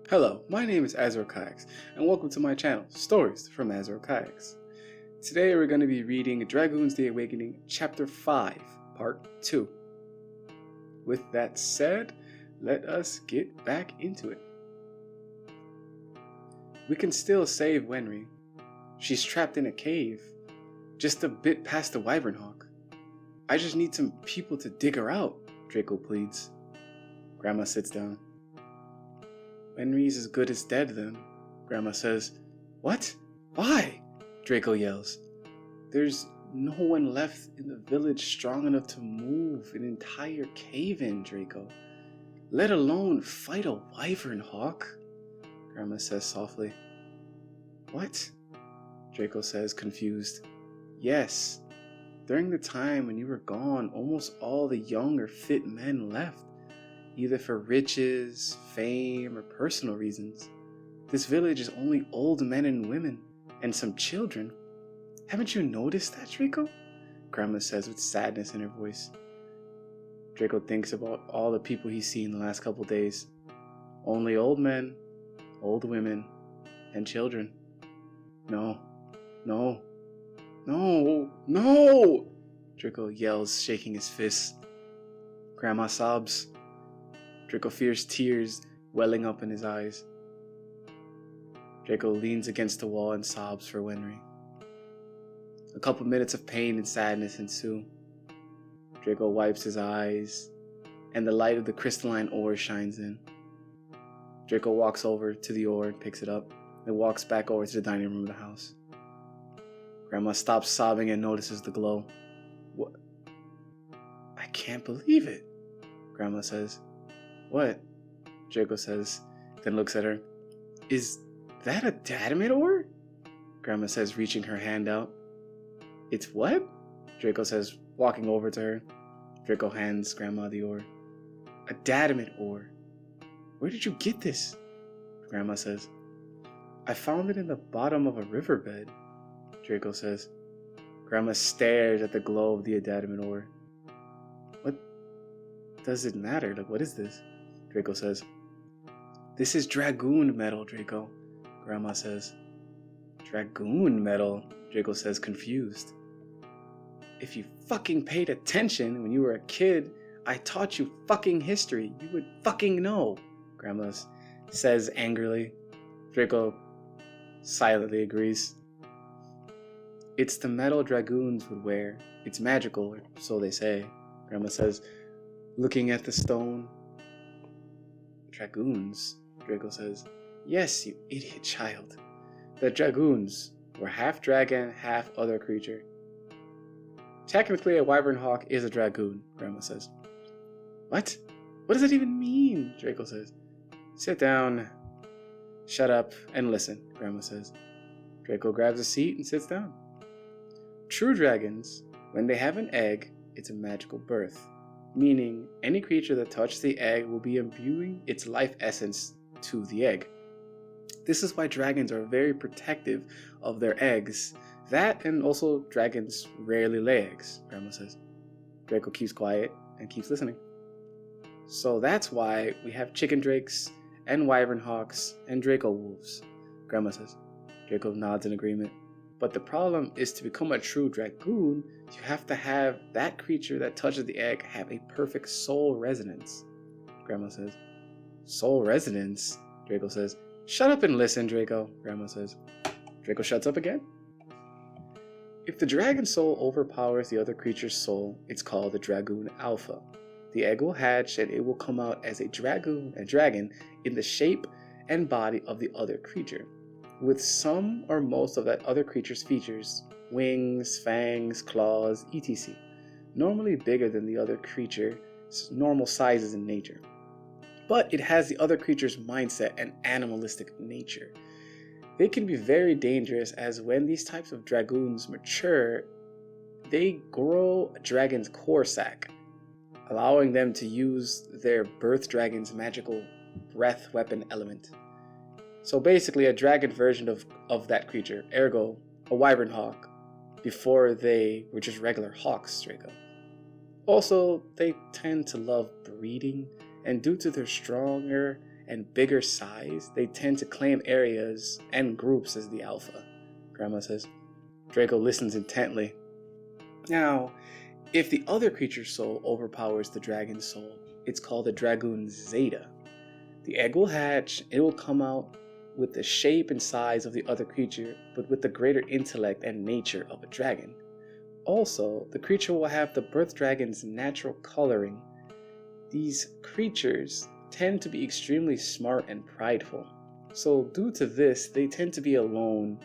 Hello, my name is Azor Kayaks, and welcome to my channel, Stories from Azor Kayaks. Today we're going to be reading Dragoons The Awakening, Chapter 5, Part 2. With that said, let us get back into it. We can still save Wenry. She's trapped in a cave, just a bit past the Wyvern Hawk. I just need some people to dig her out, Drako pleads. Grandma sits down. Wenry's as good as dead then, Grandma says. What? Why? Drako yells. There's no one left in the village strong enough to move an entire cave in, Drako. Let alone fight a Wyvern Hawk, Grandma says softly. What? Drako says, confused. Yes. During the time when you were gone, almost all the young or fit men left. Either for riches, fame, or personal reasons. This village is only old men and women, and some children. Haven't you noticed that, Drako? Grandma says with sadness in her voice. Drako thinks about all the people he's seen the last couple days. Only old men, old women, and children. No, no, no, no! Drako yells, shaking his fists. Grandma sobs. Drako fears tears welling up in his eyes. Drako leans against the wall and sobs for Wenry. A couple minutes of pain and sadness ensue. Drako wipes his eyes, and the light of the crystalline ore shines in. Drako walks over to the ore and picks it up, and walks back over to the dining room of the house. Grandma stops sobbing and notices the glow. What? I can't believe it, Grandma says. What? Drako says, then looks at her. Is that a dadamite ore? Grandma says, reaching her hand out. It's what? Drako says, walking over to her. Drako hands Grandma the ore. A dadamite ore. Where did you get this? Grandma says. I found it in the bottom of a riverbed, Drako says. Grandma stares at the glow of the adamant ore. What does it matter? Like, what is this? Drako says. This is dragoon metal, Drako, Grandma says. Dragoon metal? Drako says, confused. If you fucking paid attention when you were a kid, I taught you fucking history. You would fucking know, Grandma says angrily. Drako silently agrees. It's the metal dragoons would wear. It's magical, or so they say, Grandma says, looking at the stone. Dragoons, Drako says. Yes, you idiot child. The dragoons were half dragon, half other creature. Technically, a wyvern hawk is a dragoon, Grandma says. What? What does that even mean? Drako says. Sit down. Shut up and listen, Grandma says. Drako grabs a seat and sits down. True dragons, when they have an egg, it's a magical birth. Meaning, any creature that touches the egg will be imbuing its life essence to the egg. This is why dragons are very protective of their eggs. That, and also dragons rarely lay eggs, Grandma says. Drako keeps quiet and keeps listening. So that's why we have chicken drakes, and wyvern hawks, and Drako wolves, Grandma says. Drako nods in agreement. But the problem is, to become a true dragoon, you have to have that creature that touches the egg have a perfect soul resonance, Grandma says. Soul resonance? Drako says. Shut up and listen, Drako, Grandma says. Drako shuts up again. If the dragon soul overpowers the other creature's soul, it's called the dragoon alpha. The egg will hatch and it will come out as a dragon in the shape and body of the other creature, with some or most of that other creature's features, wings, fangs, claws, etc., normally bigger than the other creature's normal sizes in nature. But it has the other creature's mindset and animalistic nature. They can be very dangerous, as when these types of dragoons mature, they grow a dragon's core sac, allowing them to use their birth dragon's magical breath weapon element. So basically a dragon version of that creature, ergo a wyvern hawk, before they were just regular hawks, Drako. Also, they tend to love breeding, and due to their stronger and bigger size, they tend to claim areas and groups as the alpha, Grandma says. Draco listens intently. Now, if the other creature's soul overpowers the dragon's soul, it's called a dragoon zeta. The egg will hatch, it will come out with the shape and size of the other creature, but with the greater intellect and nature of a dragon. Also, the creature will have the birth dragon's natural coloring. These creatures tend to be extremely smart and prideful. So due to this, they tend to be alone,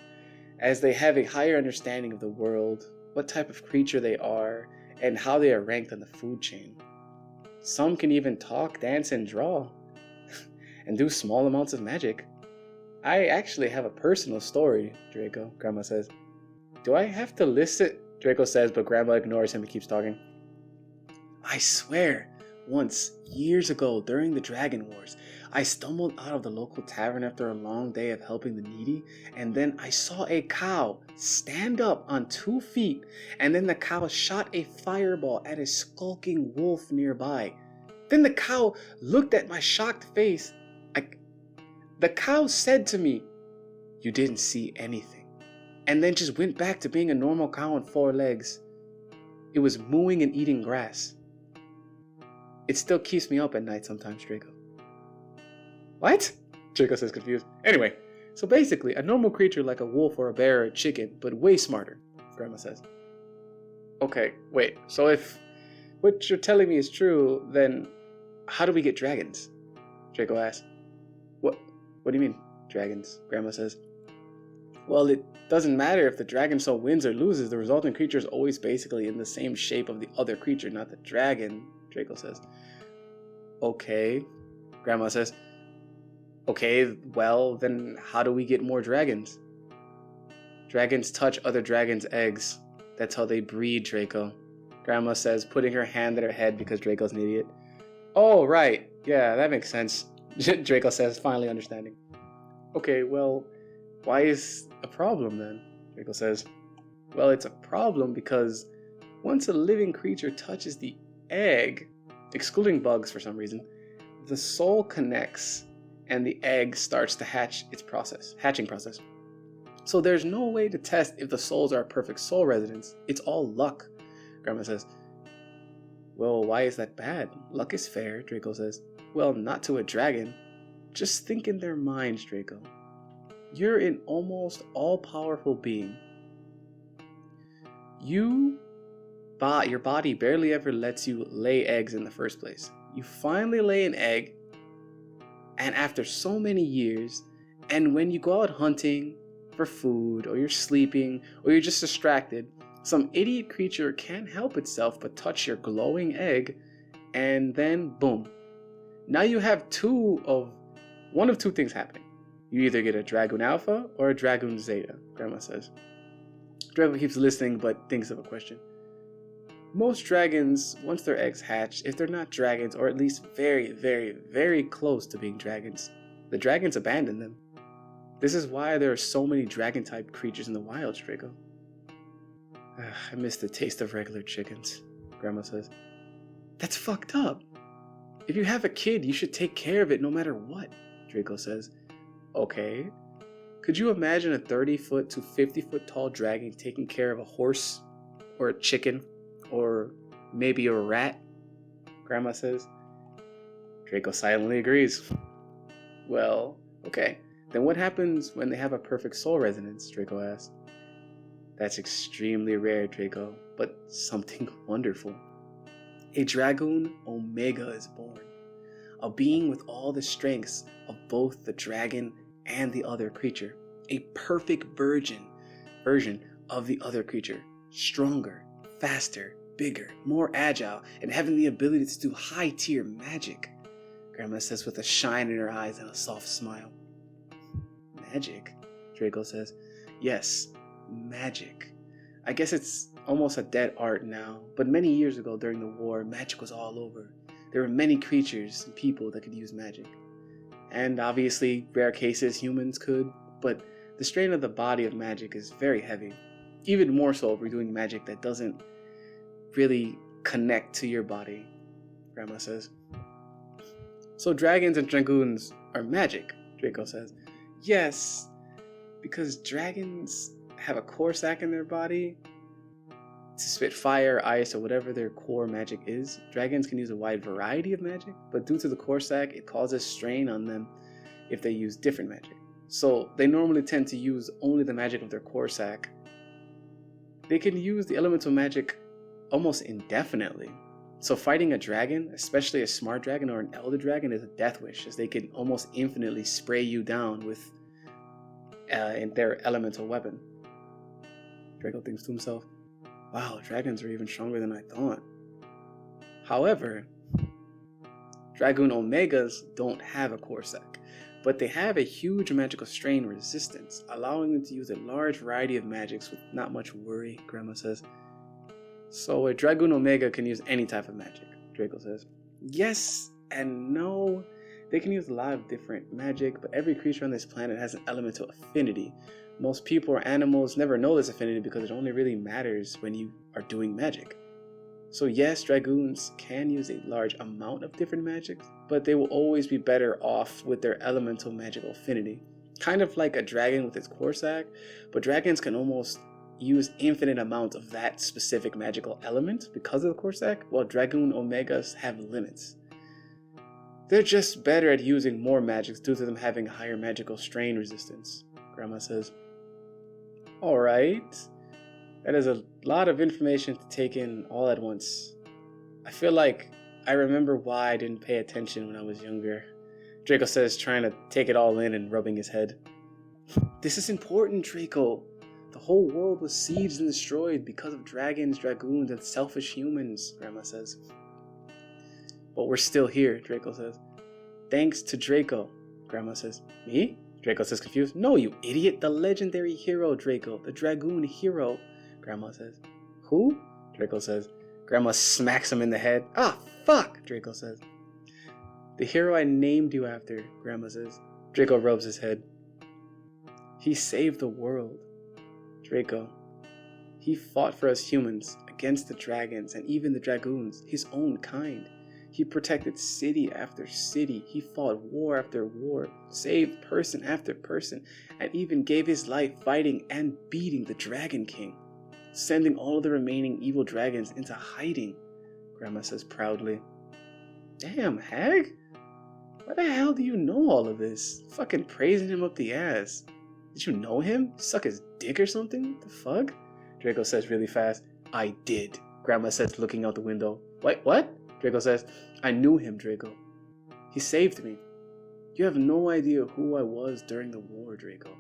as they have a higher understanding of the world, what type of creature they are, and how they are ranked on the food chain. Some can even talk, dance, and draw, and do small amounts of magic. I actually have a personal story, Draco, Grandma says. Do I have to list it? Draco says, but Grandma ignores him and keeps talking. I swear, once, years ago, during the Dragon Wars, I stumbled out of the local tavern after a long day of helping the needy, and then I saw a cow stand up on 2 feet, and then the cow shot a fireball at a skulking wolf nearby. Then the cow looked at my shocked face. The cow said to me, "You didn't see anything," and then just went back to being a normal cow on 4 legs. It was mooing and eating grass. It still keeps me up at night sometimes, Draco. What? Draco says, confused. Anyway, so basically, a normal creature like a wolf or a bear or a chicken, but way smarter, Grandma says. Okay, wait, so if what you're telling me is true, then how do we get dragons? Draco asks. What do you mean, dragons? Grandma says. Well, it doesn't matter if the dragon soul wins or loses, the resulting creature is always basically in the same shape of the other creature, not the dragon, Draco says. Okay, Grandma says. Okay, well, then how do we get more dragons? Dragons touch other dragons' eggs. That's how they breed, Draco. Grandma says, putting her hand at her head because Draco's an idiot. Oh, right. Yeah, that makes sense. Draco says, finally understanding. Okay, well, why is a problem then? Draco says. Well, it's a problem because once a living creature touches the egg, excluding bugs for some reason, the soul connects and the egg starts to hatching process. So there's no way to test if the souls are a perfect soul residence. It's all luck, Grandma says. Well, why is that bad? Luck is fair, Draco says. Well, not to a dragon. Just think in their minds, Draco. You're an almost all-powerful being. Your body barely ever lets you lay eggs in the first place. You finally lay an egg, and after so many years, and when you go out hunting for food, or you're sleeping, or you're just distracted, some idiot creature can't help itself but touch your glowing egg, and then boom. Now you have one of two things happening. You either get a Dragoon Alpha or a Dragoon Zeta, Grandma says. Draco keeps listening but thinks of a question. Most dragons, once their eggs hatch, if they're not dragons, or at least very, very, very close to being dragons, the dragons abandon them. This is why there are so many dragon-type creatures in the wild, Draco. I miss the taste of regular chickens, Grandma says. That's fucked up. If you have a kid, you should take care of it no matter what, Draco says. Okay. Could you imagine a 30-foot to 50-foot tall dragon taking care of a horse, or a chicken, or maybe a rat? Grandma says. Draco silently agrees. Well, okay. Then what happens when they have a perfect soul resonance? Draco asks. That's extremely rare, Draco, but something wonderful. A Dragoon Omega is born, a being with all the strengths of both the dragon and the other creature, a perfect version of the other creature, stronger, faster, bigger, more agile, and having the ability to do high-tier magic, Grandma says with a shine in her eyes and a soft smile. Magic? Draco says. Yes, magic. I guess it's almost a dead art now, but many years ago during the war, magic was all over. There were many creatures and people that could use magic. And obviously, rare cases, humans could, but the strain of the body of magic is very heavy. Even more so if we're doing magic that doesn't really connect to your body, Grandma says. So dragons and dragoons are magic, Draco says. Yes, because dragons have a core sac in their body to spit fire, ice, or whatever their core magic is. Dragons can use a wide variety of magic, but due to the core sac, it causes strain on them if they use different magic. So they normally tend to use only the magic of their core sac. They can use the elemental magic almost indefinitely. So fighting a dragon, especially a smart dragon or an elder dragon, is a death wish, as they can almost infinitely spray you down with their elemental weapon. Draco thinks to himself, wow, dragons are even stronger than I thought. However, Dragoon Omegas don't have a core sac, but they have a huge magical strain resistance, allowing them to use a large variety of magics with not much worry, Grandma says. So a Dragoon Omega can use any type of magic, Draco says. Yes and no. They can use a lot of different magic, but every creature on this planet has an elemental affinity. Most people or animals never know this affinity because it only really matters when you are doing magic. So yes, dragoons can use a large amount of different magics, but they will always be better off with their elemental magical affinity. Kind of like a dragon with its core sac, but dragons can almost use infinite amounts of that specific magical element because of the core sac, while Dragoon Omegas have limits. They're just better at using more magics due to them having higher magical strain resistance, Grandma says. Alright, that is a lot of information to take in all at once. I feel like I remember why I didn't pay attention when I was younger, Draco says, trying to take it all in and rubbing his head. This is important, Draco. The whole world was sieged and destroyed because of dragons, dragoons, and selfish humans, Grandma says. But we're still here, Draco says. Thanks to Draco, Grandma says. Me? Draco says, confused. No, you idiot. The legendary hero, Draco. The dragoon hero, Grandma says. Who? Draco says. Grandma smacks him in the head. Ah, fuck, Draco says. The hero I named you after, Grandma says. Draco rubs his head. He saved the world. Draco. He fought for us humans, against the dragons and even the dragoons, his own kind. He protected city after city. He fought war after war, saved person after person, and even gave his life fighting and beating the Dragon King, sending all of the remaining evil dragons into hiding, Grandma says proudly. Damn, hag? Why the hell do you know all of this? Fucking praising him up the ass. Did you know him? Suck his dick or something? The fuck? Draco says really fast. I did, Grandma says, looking out the window. Wait, what? Draco says, I knew him, Draco. He saved me. You have no idea who I was during the war, Draco.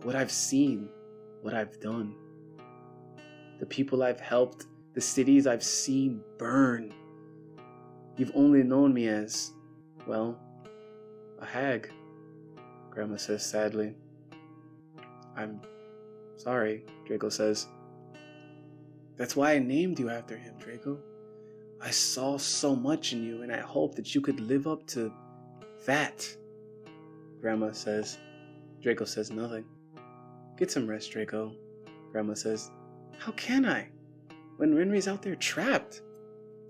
What I've seen, what I've done. The people I've helped, the cities I've seen burn. You've only known me as, well, a hag, Grandma says sadly. I'm sorry, Draco says. That's why I named you after him, Draco. I saw so much in you, and I hoped that you could live up to that, Grandma says. Draco says nothing. Get some rest, Draco, Grandma says. How can I? When Renri's out there trapped,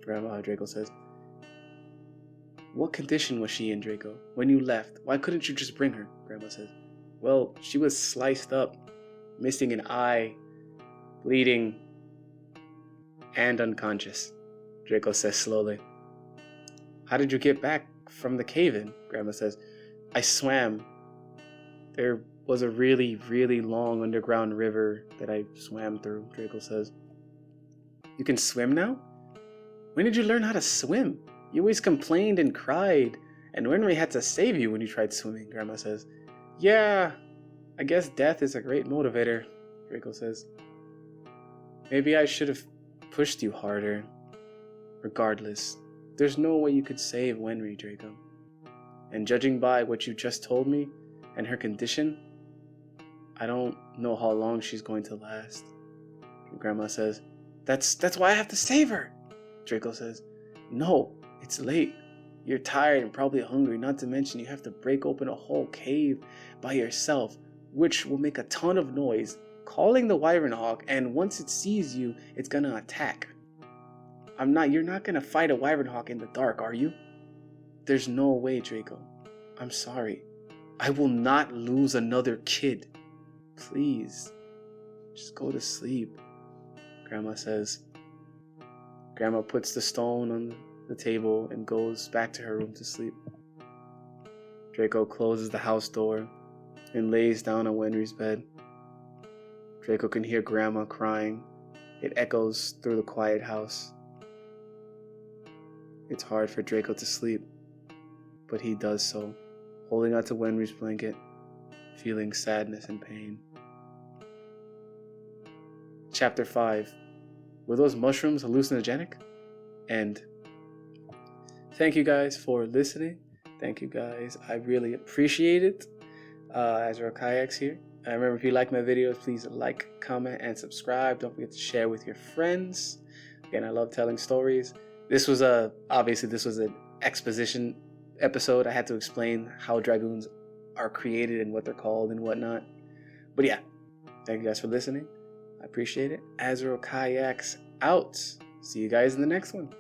Draco says. What condition was she in, Draco? When you left, why couldn't you just bring her? Grandma says. Well, she was sliced up, missing an eye, bleeding, and unconscious, Draco says slowly. How did you get back from the cave-in? Grandma says. I swam. There was a really, really long underground river that I swam through, Draco says. You can swim now? When did you learn how to swim? You always complained and cried, and Renri had to save you when you tried swimming, Grandma says. Yeah, I guess death is a great motivator, Draco says. Maybe I should have pushed you harder. Regardless, there's no way you could save Wenri, Draco. And judging by what you just told me and her condition, I don't know how long she's going to last. Grandma says, That's why I have to save her, Draco says. No, it's late. You're tired and probably hungry, not to mention you have to break open a whole cave by yourself, which will make a ton of noise, calling the Wyvern Hawk, and once it sees you, it's gonna attack. You're not gonna fight a Wyvern Hawk in the dark, are you? There's no way, Draco. I'm sorry. I will not lose another kid. Please, just go to sleep, Grandma says. Grandma puts the stone on the table and goes back to her room to sleep. Draco closes the house door and lays down on Wenry's bed. Draco can hear Grandma crying. It echoes through the quiet house. It's hard for Draco to sleep, but he does so, holding onto Wenry's blanket, feeling sadness and pain. Chapter 5. Were those mushrooms hallucinogenic? End. Thank you guys for listening. Thank you guys. I really appreciate it. Azure Kayaks here. Remember, if you like my videos, please like, comment, and subscribe. Don't forget to share with your friends. Again, I love telling stories. This was obviously an exposition episode. I had to explain how dragoons are created and what they're called and whatnot. But yeah, thank you guys for listening. I appreciate it. Azure Kayaks out. See you guys in the next one.